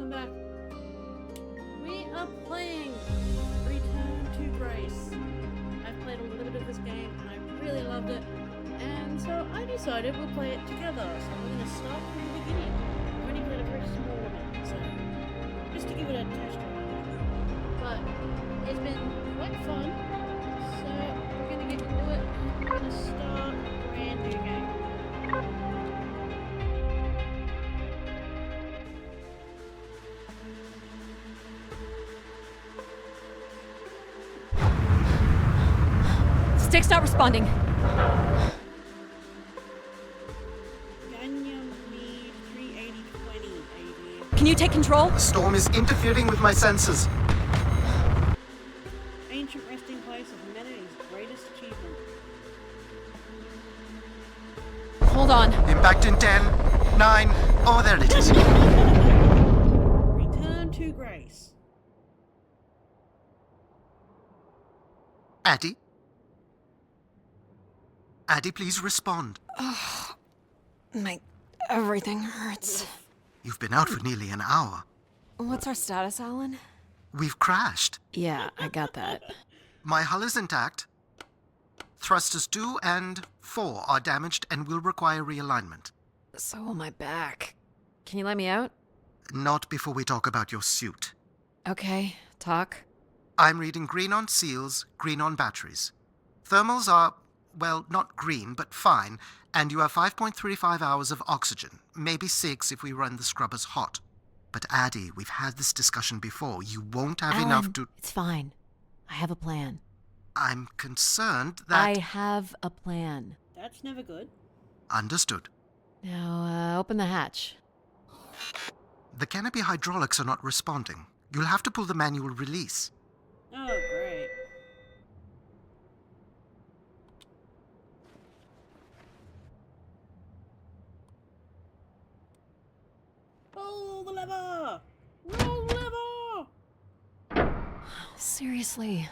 welcome back. We are playing Return to Grace. I've played a little bit of this game and I really loved it, and so I decided we'll play it together. So we're going to start from the beginning. I've only played a very small amount, so just to give it a test run. But it's been quite fun, so we're going to get into it. We're going to start a brand new game. Stick's not responding. Ganymede 38020 AD. Can you take control? The storm is interfering with my senses. Ancient resting place of humanity's greatest achievement. Hold on. Impact in 10, 9, oh, there it is. Return to Grace. Addie? Addie, please respond. Everything hurts. You've been out for nearly an hour. What's our status, Alan? We've crashed. Yeah, I got that. My hull is intact. Thrusters 2 and 4 are damaged and will require realignment. So will my back. Can you let me out? Not before we talk about your suit. Okay, talk. I'm reading green on seals, green on batteries. Thermals are, well, not green, but fine, and you have 5.35 hours of oxygen, maybe 6 if we run the scrubbers hot. But Addie, we've had this discussion before. You won't have Alan, enough to... It's fine. I have a plan. I'm concerned that... I have a plan. That's never good. Understood. Now, open the hatch. The canopy hydraulics are not responding. You'll have to pull the manual release. Oh, great. Pull the lever! Roll the lever! Seriously.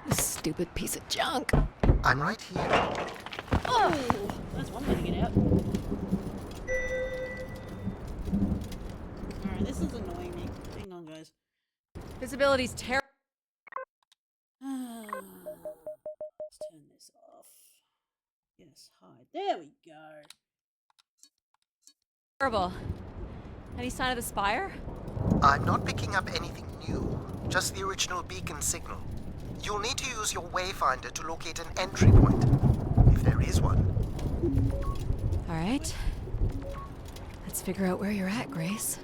This stupid piece of junk. I'm right here. Oh! That's one way to get out. Alright, this is annoying me. Hang on, guys. Visibility's terrible. Let's turn this off. Yes, hide. There we go. Any sign of the spire? I'm not picking up anything new, just the original beacon signal. You'll need to use your wayfinder to locate an entry point, if there is one. All right. Let's figure out where you're at, Grace.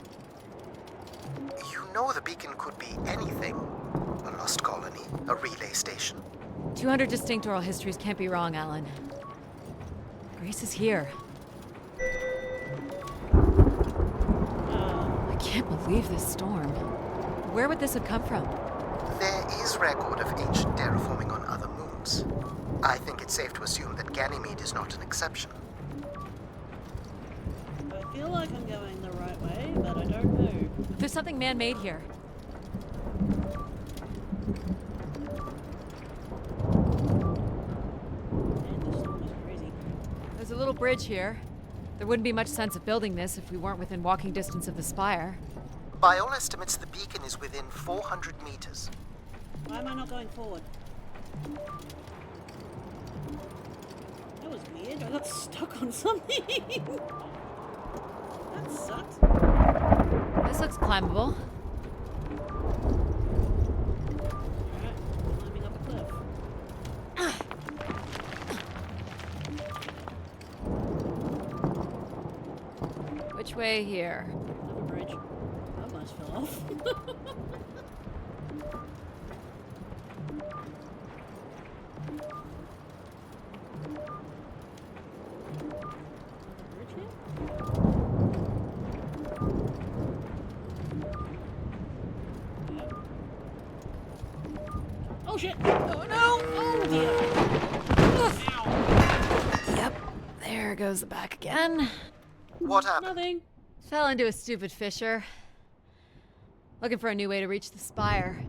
You know the beacon could be anything. A lost colony, a relay station. 200 distinct oral histories can't be wrong, Alan. Grace is here. I can't believe this storm. Where would this have come from? There is record of ancient terraforming on other moons. I think it's safe to assume that Ganymede is not an exception. I feel like I'm going the right way, but I don't know. There's something man-made here. Man, this storm is crazy. There's a little bridge here. There wouldn't be much sense of building this if we weren't within walking distance of the spire. By all estimates, the beacon is within 400 meters. Why am I not going forward? That was weird. I got stuck on something. That sucks. This looks climbable. Alright, climbing up a cliff. Which way here? Another bridge. I almost fell off. Bridge here? Yep. Oh shit! Oh no! Oh dear! Ow! Yep. There goes the back again. What happened? Nothing. Fell into a stupid fissure. Looking for a new way to reach the spire.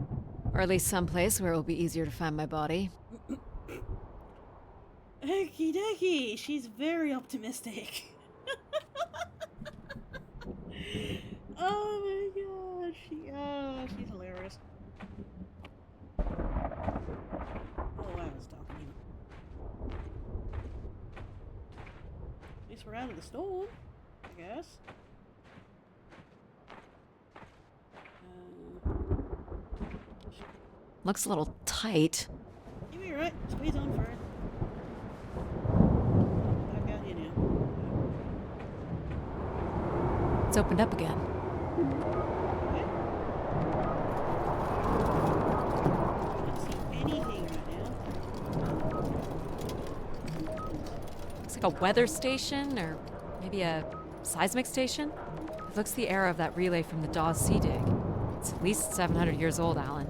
Or at least someplace where it will be easier to find my body. Okie dokie, she's very optimistic. Oh out of the storm, I guess. Looks a little tight. You'll be right. Squeeze on for it. Back out here now. It's opened up again. Okay. Can't see anything right now. Looks like a weather station, or maybe a seismic station. It looks the era of that relay from the Dawes Sea Dig. It's at least 700 years old, Alan.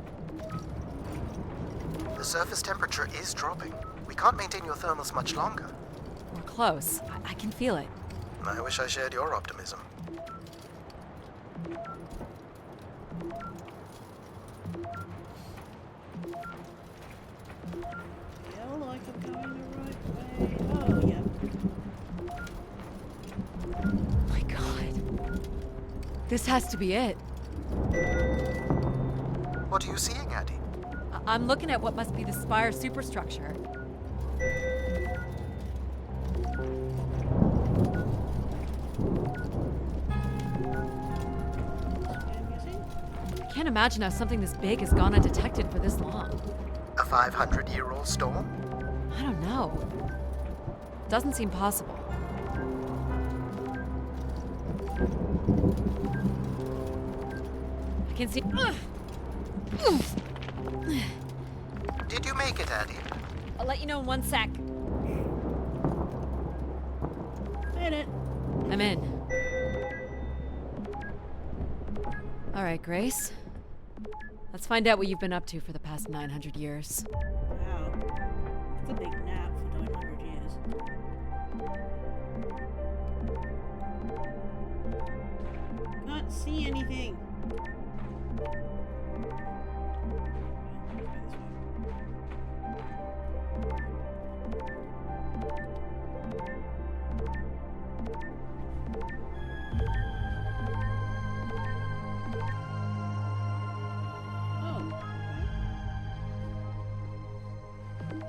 The surface temperature is dropping. We can't maintain your thermals much longer. We're close. I can feel it. I wish I shared your optimism. Feel like I'm going the right way. Oh, yeah. My God. This has to be it. What are you seeing, Addie? I'm looking at what must be the Spire superstructure. I'm guessing. I can't imagine how something this big has gone undetected for this long. A 500-year-old storm? I don't know. Doesn't seem possible. I can see. Did you make it, Addie? I'll let you know in 1 sec. Made it. I'm in. All right, Grace. Let's find out what you've been up to for the past 900 years. Wow. It's a big nap for 900 years. Can't see anything.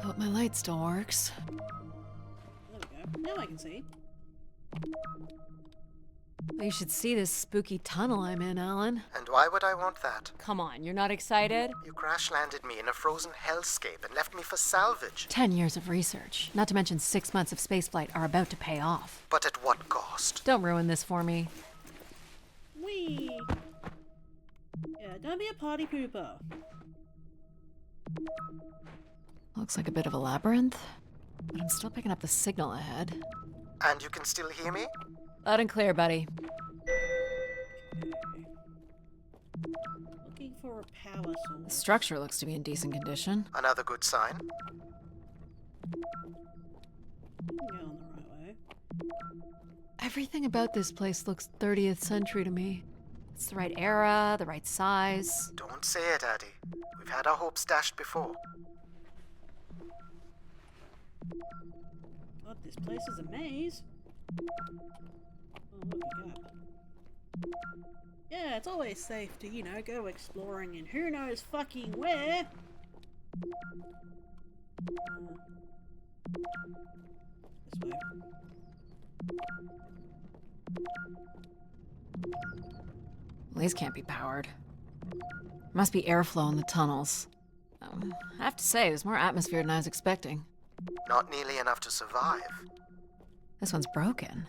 Hope my light still works. There we go. Now I can see. Well, you should see this spooky tunnel I'm in, Alan. And why would I want that? Come on, you're not excited? You crash-landed me in a frozen hellscape and left me for salvage. 10 years of research, not to mention 6 months of spaceflight, are about to pay off. But at what cost? Don't ruin this for me. Whee! Yeah, don't be a party pooper. Looks like a bit of a labyrinth, but I'm still picking up the signal ahead. And you can still hear me? Loud and clear, buddy. Looking for a power The source. structure looks to be in decent condition. Another good sign. Going the right way. Everything about this place looks 30th century to me. It's the right era, the right size. Don't say it, Addie. We've had our hopes dashed before. God, this place is a maze. Oh, look, a gap. Yeah, it's always safe to, you know, go exploring in who knows fucking where. This way. Well, these can't be powered. Must be airflow in the tunnels. I have to say, there's more atmosphere than I was expecting. Not nearly enough to survive. This one's broken.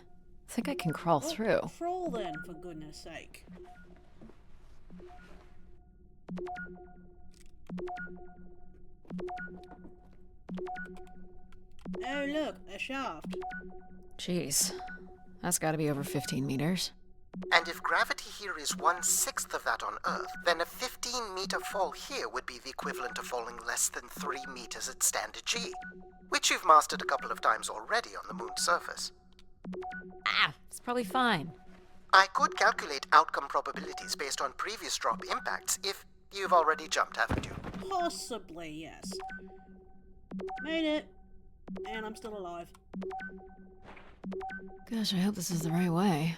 I think I can crawl Well, through. Crawl then, for goodness sake. Oh look, a shaft. Jeez. That's gotta be over 15 meters. And if gravity here is 1/6 of that on Earth, then a 15-meter fall here would be the equivalent of falling less than 3 meters at standard G, which you've mastered a couple of times already on the moon's surface. Ah, it's probably fine. I could calculate outcome probabilities based on previous drop impacts if you've already jumped, haven't you? Possibly, yes. Made it. And I'm still alive. Gosh, I hope this is the right way.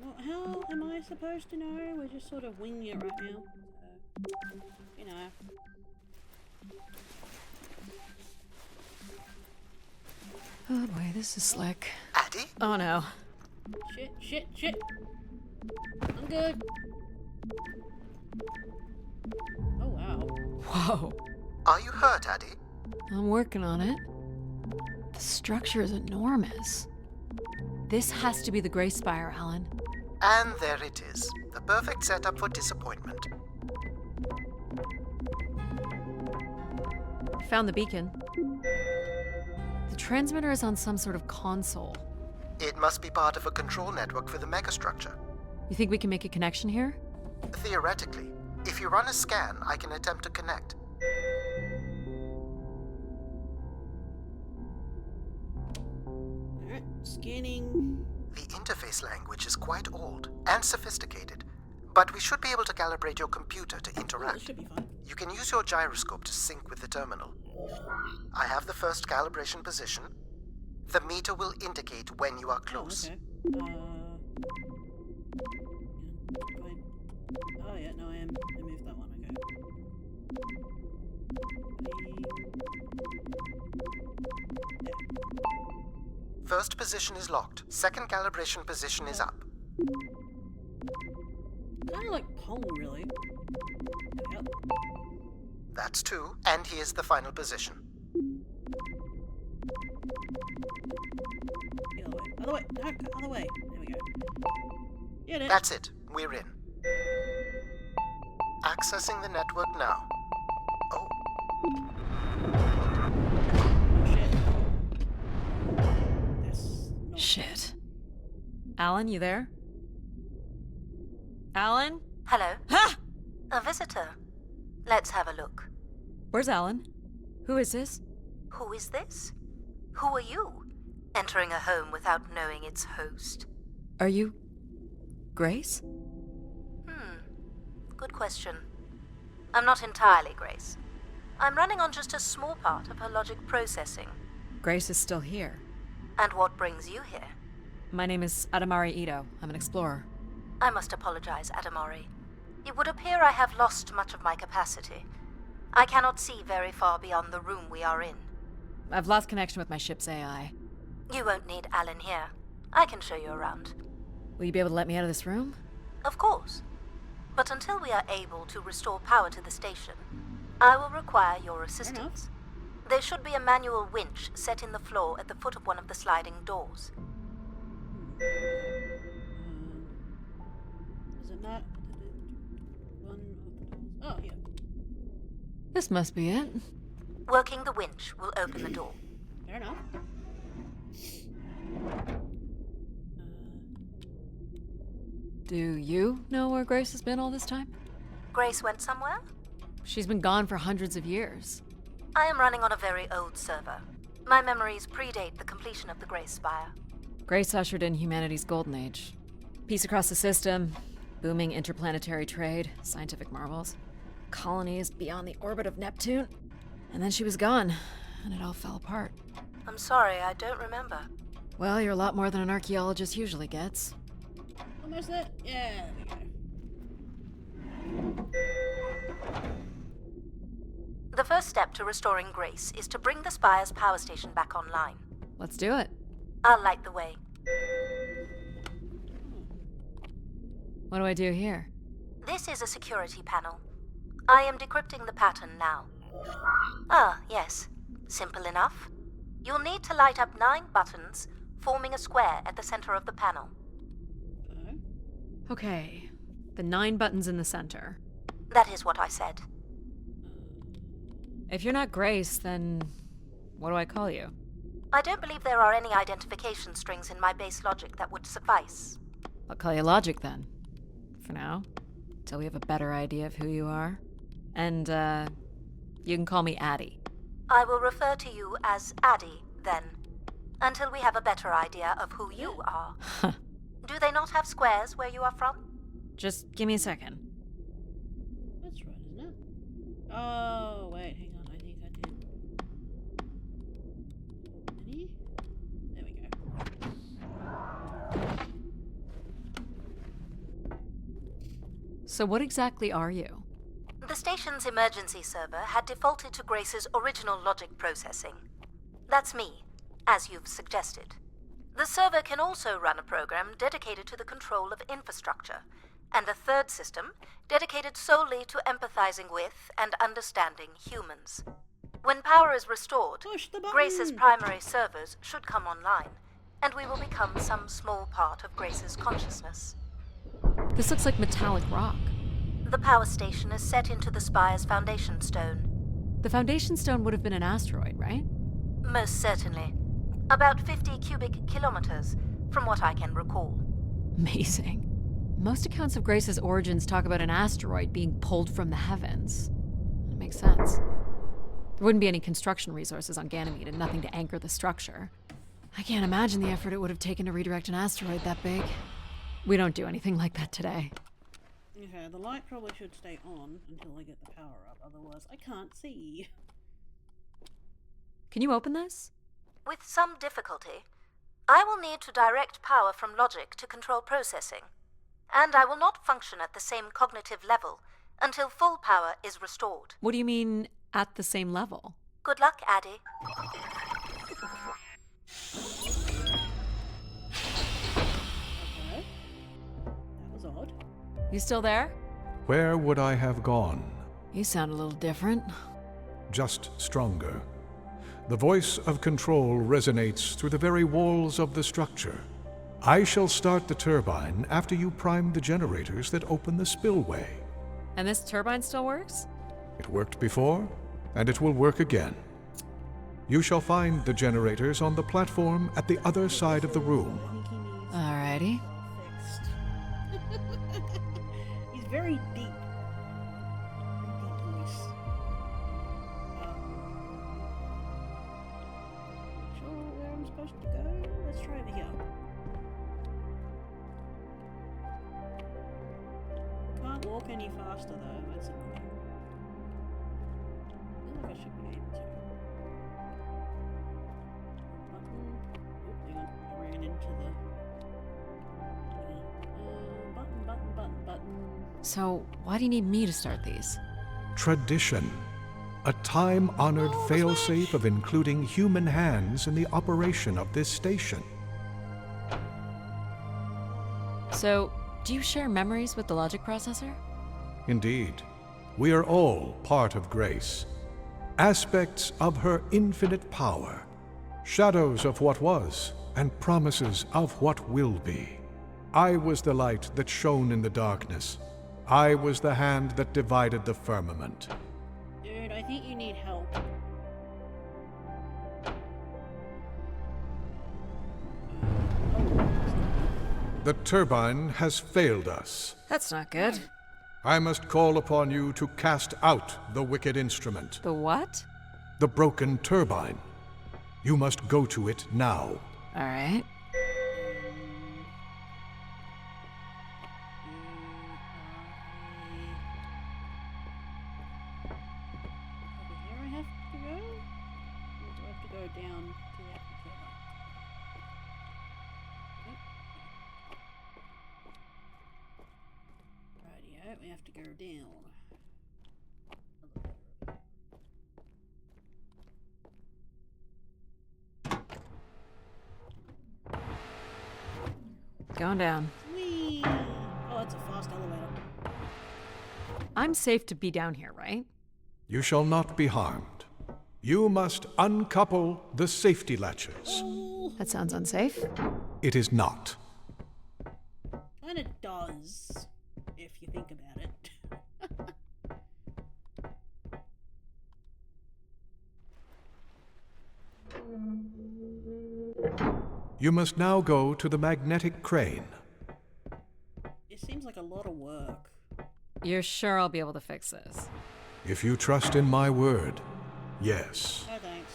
Well, how am I supposed to know? We're just sort of winging it right now. So, you know. Oh boy, this is slick. Addy? Oh no. Shit. I'm good. Oh, wow. Whoa. Are you hurt, Addy? I'm working on it. The structure is enormous. This has to be the Gray Spire, Alan. And there it is. The perfect setup for disappointment. Found the beacon. The transmitter is on some sort of console. It must be part of a control network for the megastructure. You think we can make a connection here? Theoretically, if you run a scan, I can attempt to connect. Alright, scanning. The interface language is quite old and sophisticated, but we should be able to calibrate your computer to Oh, this interact. should be fun. You can use your gyroscope to sync with the terminal. I have the first calibration position. The meter will indicate when you are close. Okay. Fine. Oh yeah, no, I moved that one. Okay. First position is locked. Second calibration position is up. Kind of like Pong, really. Yep. That's 2, and here's the final position. Other way. No, other way. There we go. Get it. That's it. We're in. Accessing the network now. Oh, Oh, shit. That's not Shit. Alan, you there? Alan? Hello? Ha! A visitor. Let's have a look. Where's Alan? Who is this? Who is this? Who are you? Entering a home without knowing its host. Are you... Grace? Good question. I'm not entirely Grace. I'm running on just a small part of her logic processing. Grace is still here. And what brings you here? My name is Adamari Ito. I'm an explorer. I must apologize, Adamari. It would appear I have lost much of my capacity. I cannot see very far beyond the room we are in. I've lost connection with my ship's AI. You won't need Alan here. I can show you around. Will you be able to let me out of this room? Of course. But until we are able to restore power to the station, I will require your assistance. There should be a manual winch set in the floor at the foot of one of the sliding doors. Is it not one of the doors? Oh, yeah. This must be it. Working the winch will open the door. Fair enough. Do you know where Grace has been all this time? Grace went somewhere? She's been gone for hundreds of years. I am running on a very old server. My memories predate the completion of the Grace Spire. Grace ushered in humanity's golden age. Peace across the system, booming interplanetary trade, scientific marvels, colonies beyond the orbit of Neptune. And then she was gone, and it all fell apart. I'm sorry, I don't remember. Well, you're a lot more than an archaeologist usually gets. Almost there. Yeah, there we go. The first step to restoring Grace is to bring the Spire's power station back online. Let's do it. I'll light the way. What do I do here? This is a security panel. I am decrypting the pattern now. Ah, yes. Simple enough. You'll need to light up 9 buttons, forming a square at the center of the panel. Okay. Okay, the 9 buttons in the center. That is what I said. If you're not Grace, then what do I call you? I don't believe there are any identification strings in my base logic that would suffice. I'll call you Logic then. For now. Till we have a better idea of who you are. And, you can call me Addie. I will refer to you as Addie, then, until we have a better idea of who you are. Do they not have squares where you are from? Just give me a second. That's right, isn't it? Oh, wait, hang on. I think I did. Any? There we go. So what exactly are you? The station's emergency server had defaulted to Grace's original logic processing. That's me, as you've suggested. The server can also run a program dedicated to the control of infrastructure, and a third system dedicated solely to empathizing with and understanding humans. When power is restored, Push the button. Grace's primary servers should come online, and we will become some small part of Grace's consciousness. This looks like metallic rock. The power station is set into the spire's foundation stone. The foundation stone would have been an asteroid, right? Most certainly. About 50 cubic kilometers, from what I can recall. Amazing. Most accounts of Grace's origins talk about an asteroid being pulled from the heavens. It makes sense. There wouldn't be any construction resources on Ganymede and nothing to anchor the structure. I can't imagine the effort it would have taken to redirect an asteroid that big. We don't do anything like that today. Okay, the light probably should stay on until I get the power up, otherwise I can't see. Can you open this? With some difficulty, I will need to direct power from logic to control processing, and I will not function at the same cognitive level until full power is restored. What do you mean, at the same level? Good luck, Addie. Okay. That was odd. You still there? Where would I have gone? You sound a little different. Just stronger. The voice of control resonates through the very walls of the structure. I shall start the turbine after you prime the generators that open the spillway. And this turbine still works? It worked before, and it will work again. You shall find the generators on the platform at the other side of the room. I think he needs Alrighty. fixed. He's very deep. Very deep voice. Sure where I'm supposed to go? Let's try over here. Can't walk any faster though, that's annoying. I feel like I should be able to. Button. Oh, hang on. I ran into the. Button. So, why do you need me to start these? Tradition. A time-honored Oh, failsafe switch. of including human hands in the operation of this station. So, do you share memories with the logic processor? Indeed, we are all part of Grace. Aspects of her infinite power. Shadows of what was, and promises of what will be. I was the light that shone in the darkness. I was the hand that divided the firmament. Dude, I think you need help. The turbine has failed us. That's not good. I must call upon you to cast out the wicked instrument, The what? the broken turbine. You must go to it now. Alright. Over here I have to go? Or do I have to go down to the actual turbine? Rightio, we have to go down. Going down. Whee! Oh, that's a fast elevator. I'm safe to be down here, right? You shall not be harmed. You must uncouple the safety latches. Oh, That sounds unsafe. It is not. kinda does, if you think about it. You must now go to the magnetic crane. It seems like a lot of work. You're sure I'll be able to fix this? If you trust in my word, yes. No thanks.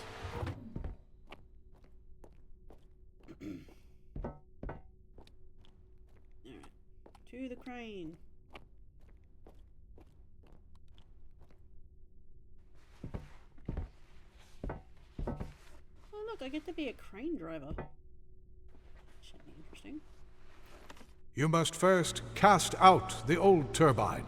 Alright. To the crane. Oh look, I get to be a crane driver. Should be interesting. You must first cast out the old turbine.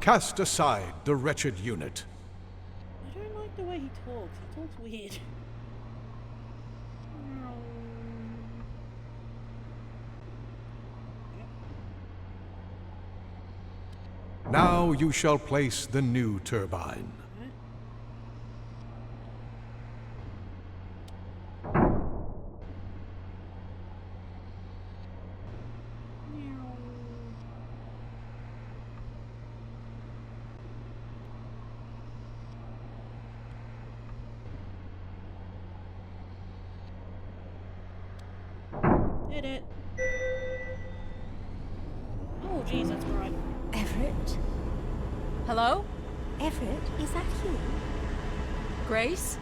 cast aside the wretched unit. I don't like the way he talks. He talks weird. Now you shall place the new turbine. Did it. Oh, jeez, that's right. Everett? Hello? Everett, is that you? Grace?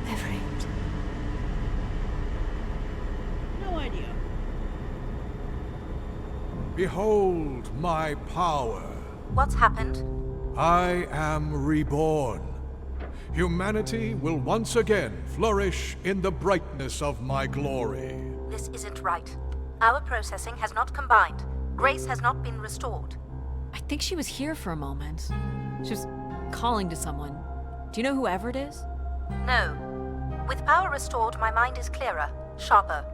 Everett. No idea. Behold my power. What's happened? I am reborn. Humanity will once again flourish in the brightness of my glory. This isn't right. Our processing has not combined. Grace has not been restored. I think she was here for a moment. She was calling to someone. Do you know who Everett is? No. With power restored, my mind is clearer, sharper.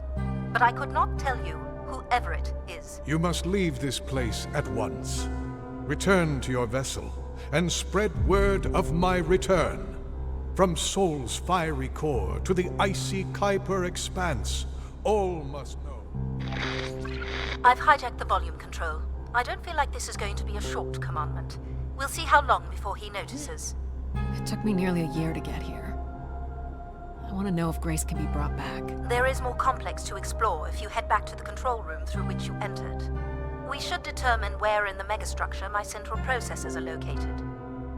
But I could not tell you who Everett is. You must leave this place at once. Return to your vessel and spread word of my return. From Sol's fiery core to the icy Kuiper expanse, all must know. I've hijacked the volume control. I don't feel like this is going to be a short commandment. We'll see how long before he notices. It took me nearly a year to get here. I want to know if Grace can be brought back. There is more complex to explore if you head back to the control room through which you entered. We should determine where in the megastructure my central processors are located.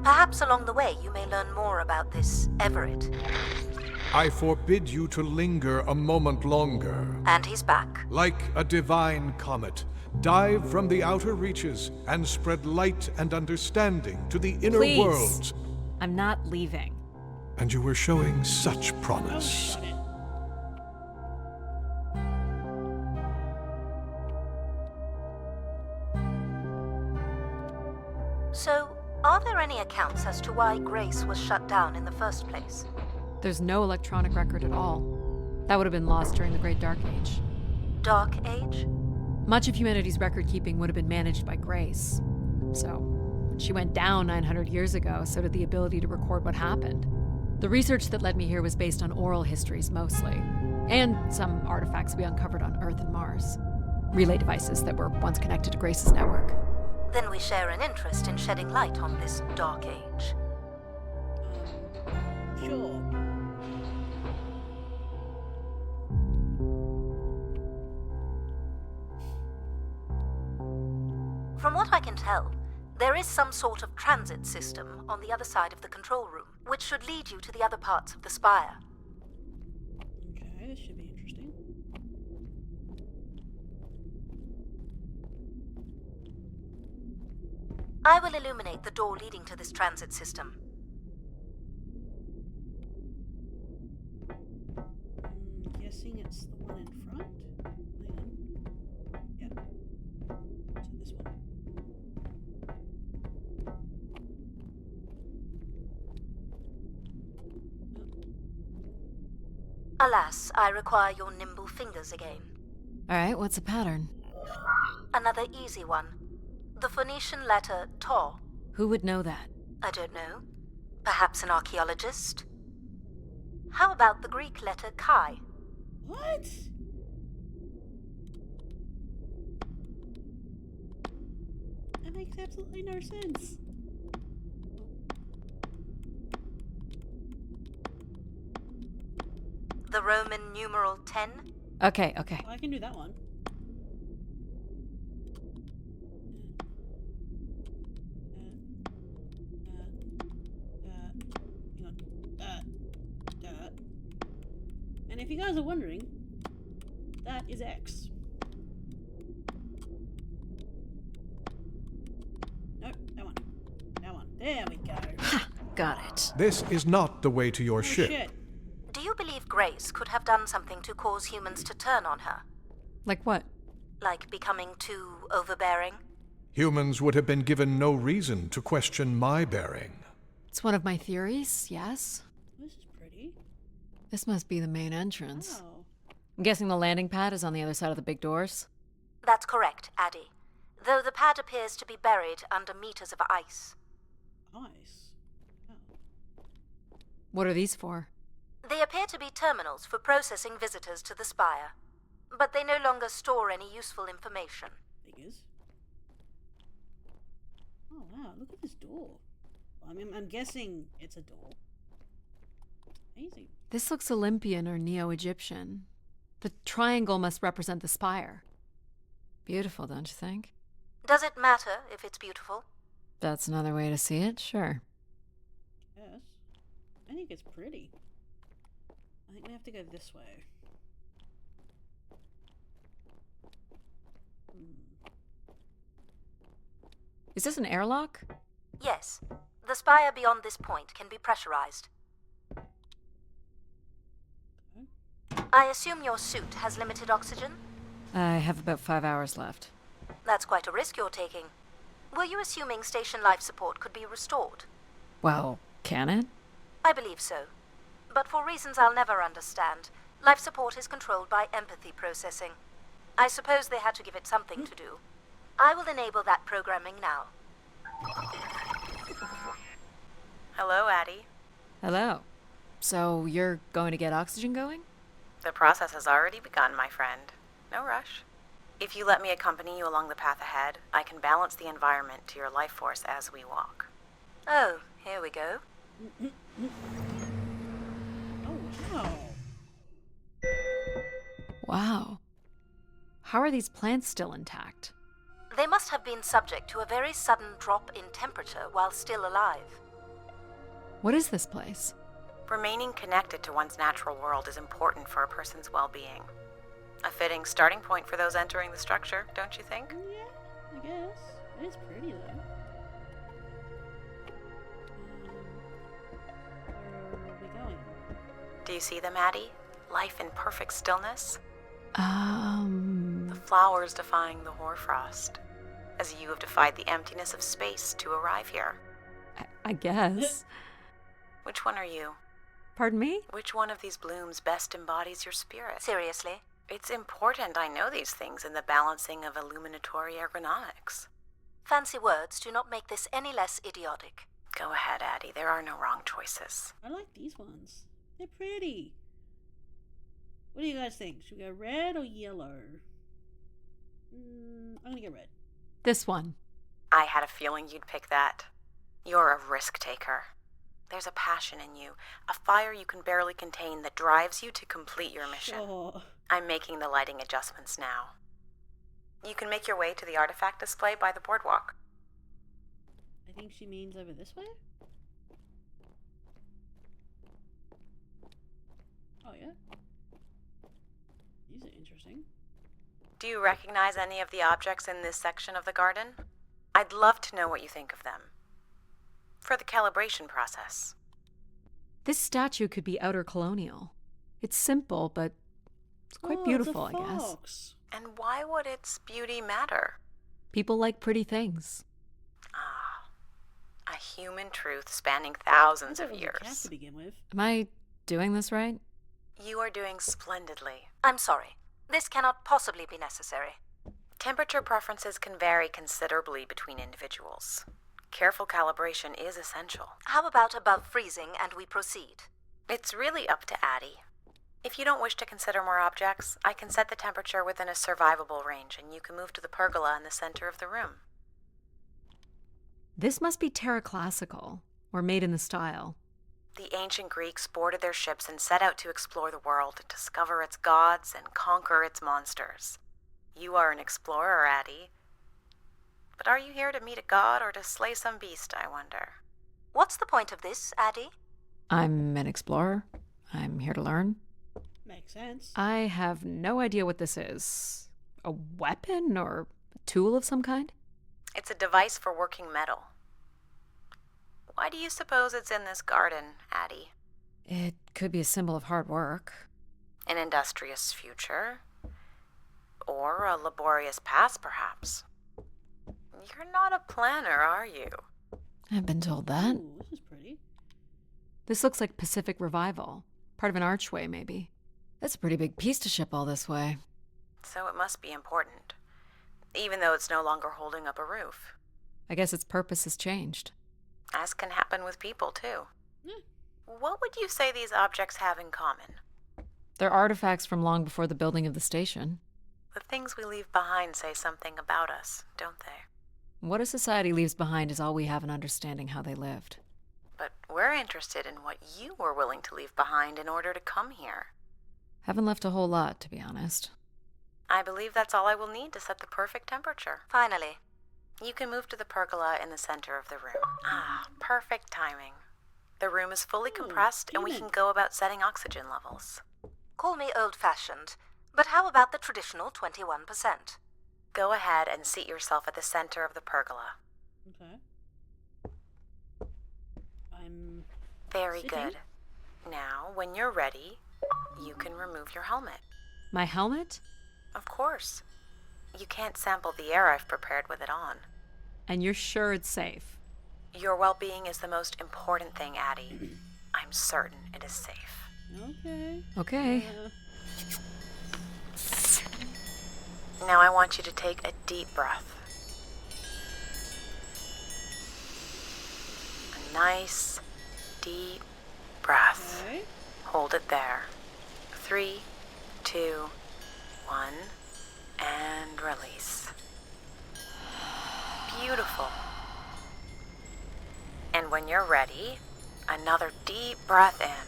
Perhaps along the way you may learn more about this Everett. I forbid you to linger a moment longer. And he's back. Like a divine comet, dive from the outer reaches and spread light and understanding to the inner Please. worlds. I'm not leaving. And you were showing such Oh, promise. shut it. So, are there any accounts as to why Grace was shut down in the first place? There's no electronic record at all. That would have been lost during the Great Dark Age. Dark Age? Much of humanity's record keeping would have been managed by Grace. So, when she went down 900 years ago, so did the ability to record what happened. The research that led me here was based on oral histories mostly, and some artifacts we uncovered on Earth and Mars. Relay devices that were once connected to Grace's network. Then we share an interest in shedding light on this Dark Age. Sure. From what I can tell, there is some sort of transit system on the other side of the control room, which should lead you to the other parts of the spire. Okay, this should be interesting. I will illuminate the door leading to this transit system. Guessing it's the one in front? Hang on. Yep. So this one. Alas, I require your nimble fingers again. Alright, what's the pattern? Another easy one. The Phoenician letter Taw. Who would know that? I don't know. Perhaps an archaeologist? How about the Greek letter Chi? What? That makes absolutely no sense. The Roman numeral 10? Okay. I can do that one. Hang on. And if you guys are wondering, that is X. Nope, that one. That one. There we go. Got it. This is not the way to your Oh, ship. shit. Do you believe Grace could have done something to cause humans to turn on her? Like what? Like becoming too overbearing? Humans would have been given no reason to question my bearing. It's one of my theories, yes. This is pretty. This must be the main entrance. Wow. I'm guessing the landing pad is on the other side of the big doors. That's correct, Addie. Though the pad appears to be buried under meters of ice. Ice. Oh. What are these for? They appear to be terminals for processing visitors to the spire, but they no longer store any useful information. Figures. Oh wow, look at this door. I mean, I'm guessing it's a door. Amazing. This looks Olympian or Neo-Egyptian. The triangle must represent the spire. Beautiful, don't you think? Does it matter if it's beautiful? That's another way to see it, sure. Yes. I think it's pretty. I think we have to go this way. Is this an airlock? Yes. The spire beyond this point can be pressurized. I assume your suit has limited oxygen? I have about 5 hours left. That's quite a risk you're taking. Were you assuming station life support could be restored? Well, can it? I believe so. But for reasons I'll never understand, life support is controlled by empathy processing. I suppose they had to give it something to do. I will enable that programming now. Hello, Addie. Hello. So you're going to get oxygen going? The process has already begun, my friend. No rush. If you let me accompany you along the path ahead, I can balance the environment to your life force as we walk. Oh, here we go. Oh wow. Wow. How are these plants still intact? They must have been subject to a very sudden drop in temperature while still alive. What is this place? Remaining connected to one's natural world is important for a person's well-being. A fitting starting point for those entering the structure, don't you think? Yeah, I guess. It is pretty though. Where are we going? Do you see them, Addie? Life in perfect stillness? The Um, flowers defying the hoarfrost, as you have defied the emptiness of space to arrive here. I guess. Which one are you? Pardon me? Which one of these blooms best embodies your spirit? Seriously? It's important I know these things in the balancing of illuminatory ergonomics. Fancy words do not make this any less idiotic. Go ahead, Addie. There are no wrong choices. I like these ones. They're pretty. What do you guys think? Should we go red or yellow? I'm gonna go red. This one. I had a feeling you'd pick that. You're a risk taker. There's a passion in you, a fire you can barely contain that drives you to complete your mission. Sure. I'm making the lighting adjustments now. You can make your way to the artifact display by the boardwalk. I think she means over this way? Oh yeah? These are interesting. Do you recognize any of the objects in this section of the garden? I'd love to know what you think of them. For the calibration process. This statue could be outer colonial. It's simple, but it's quite beautiful, I it's a guess. fox. And why would its beauty matter? People like pretty things. Ah, a human truth spanning thousands I of thought it was a cat years. to begin with. Am I doing this right? You are doing splendidly. I'm sorry. This cannot possibly be necessary. Temperature preferences can vary considerably between individuals. Careful calibration is essential. How about above freezing and we proceed? It's really up to Addie. If you don't wish to consider more objects, I can set the temperature within a survivable range and you can move to the pergola in the center of the room. This must be Terra Classical, or made in the style. The ancient Greeks boarded their ships and set out to explore the world, discover its gods, and conquer its monsters. You are an explorer, Addie. But are you here to meet a god or to slay some beast, I wonder? What's the point of this, Addie? I'm an explorer. I'm here to learn. Makes sense. I have no idea what this is. A weapon or a tool of some kind? It's a device for working metal. Why do you suppose it's in this garden, Addie? It could be a symbol of hard work. An industrious future? Or a laborious past, perhaps? You're not a planner, are you? I've been told that. Ooh, this is pretty. This looks like Pacific Revival. Part of an archway, maybe. That's a pretty big piece to ship all this way. So it must be important. Even though it's no longer holding up a roof. I guess its purpose has changed. As can happen with people, too. Yeah. What would you say these objects have in common? They're artifacts from long before the building of the station. The things we leave behind say something about us, don't they? What a society leaves behind is all we have in understanding how they lived. But we're interested in what you were willing to leave behind in order to come here. Haven't left a whole lot, to be honest. I believe that's all I will need to set the perfect temperature. Finally. You can move to the pergola in the center of the room. Ah, perfect timing. The room is fully compressed and we can go about setting oxygen levels. Call me old-fashioned, but how about the traditional 21%? Go ahead and seat yourself at the center of the pergola. Okay. I'm Very sitting. good. Now, when you're ready, you can remove your helmet. My helmet? Of course. You can't sample the air I've prepared with it on. And you're sure it's safe? Your well-being is the most important thing, Addie. I'm certain it is safe. okay. Okay. Now I want you to take a deep breath. A nice, deep breath. Okay. Hold it there. 3, 2, 1, and release. Beautiful. And when you're ready, another deep breath in.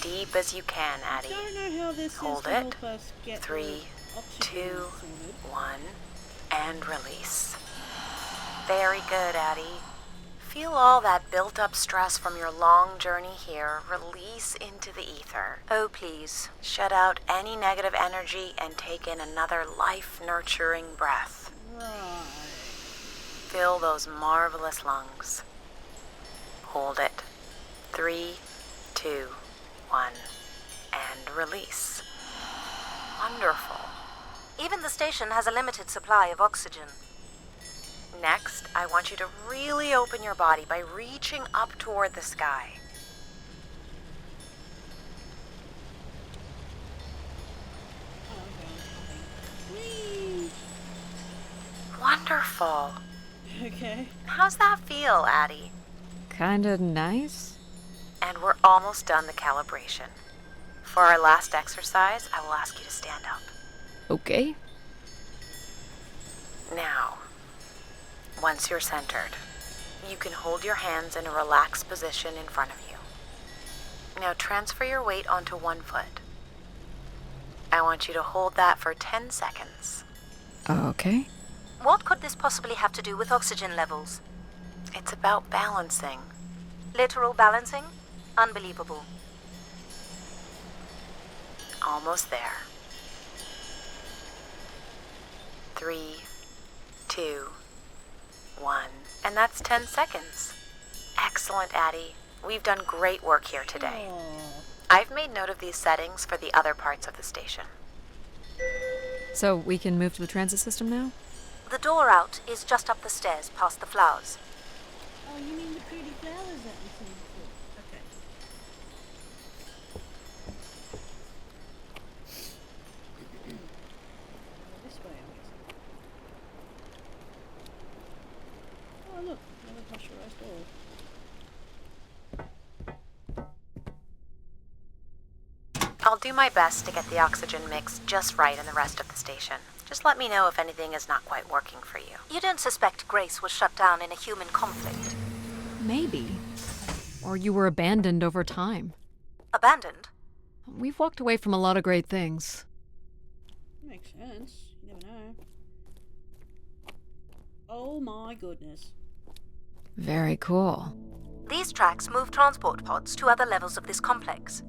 Deep as you can, Addie. Don't know how this Hold is to it. help us get 3, the oxygen 2, sorted. 1, and release. Very good, Addie. Feel all that built-up stress from your long journey here release into the ether. Oh, please. Shut out any negative energy and take in another life-nurturing breath. Right. Fill those marvelous lungs. Hold it. 3, 2, 1, and release. Wonderful. Even the station has a limited supply of oxygen. Next, I want you to really open your body by reaching up toward the sky. Oh, okay. Wonderful. Whee! Okay. How's that feel, Addie? Kinda nice? And we're almost done the calibration. For our last exercise, I will ask you to stand up. Okay. Now, once you're centered, you can hold your hands in a relaxed position in front of you. Now transfer your weight onto one foot. I want you to hold that for 10 seconds. Okay. What could this possibly have to do with oxygen levels? It's about balancing. Literal balancing? Unbelievable. Almost there. 3, 2, 1, and that's 10 seconds. Excellent, Addie. We've done great work here today. Oh. I've made note of these settings for the other parts of the station. So we can move to the transit system now? The door out is just up the stairs past the flowers. Oh, you mean the pretty flowers that we seen before? Okay. This way, I'm guessing. Oh, look, another pressurized door. I'll do my best to get the oxygen mix just right in the rest of the station. Just let me know if anything is not quite working for you. You don't suspect Grace was shut down in a human conflict? Maybe. Or you were abandoned over time. Abandoned? We've walked away from a lot of great things. Makes sense. You never know. Oh my goodness. Very cool. These tracks move transport pods to other levels of this complex.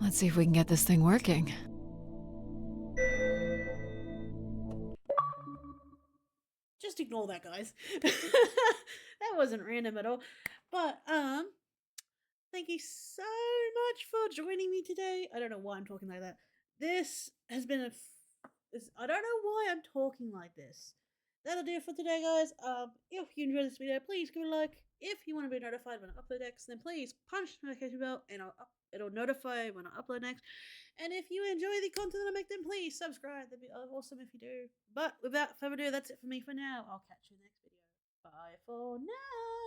Let's see if we can get this thing working. Just ignore that, guys. That wasn't random at all. But thank you so much for joining me today. I don't know why I'm talking like that. This has been I don't know why I'm talking like this. that'll do it for today, guys. If you enjoyed this video, please give it a like. If you want to be notified when I upload next, then please punch the notification bell, and it'll notify when I upload next. And if you enjoy the content that I make, then please subscribe. That'd be awesome if you do. But without further ado, that's it for me for now. I'll catch you in the next video. Bye for now.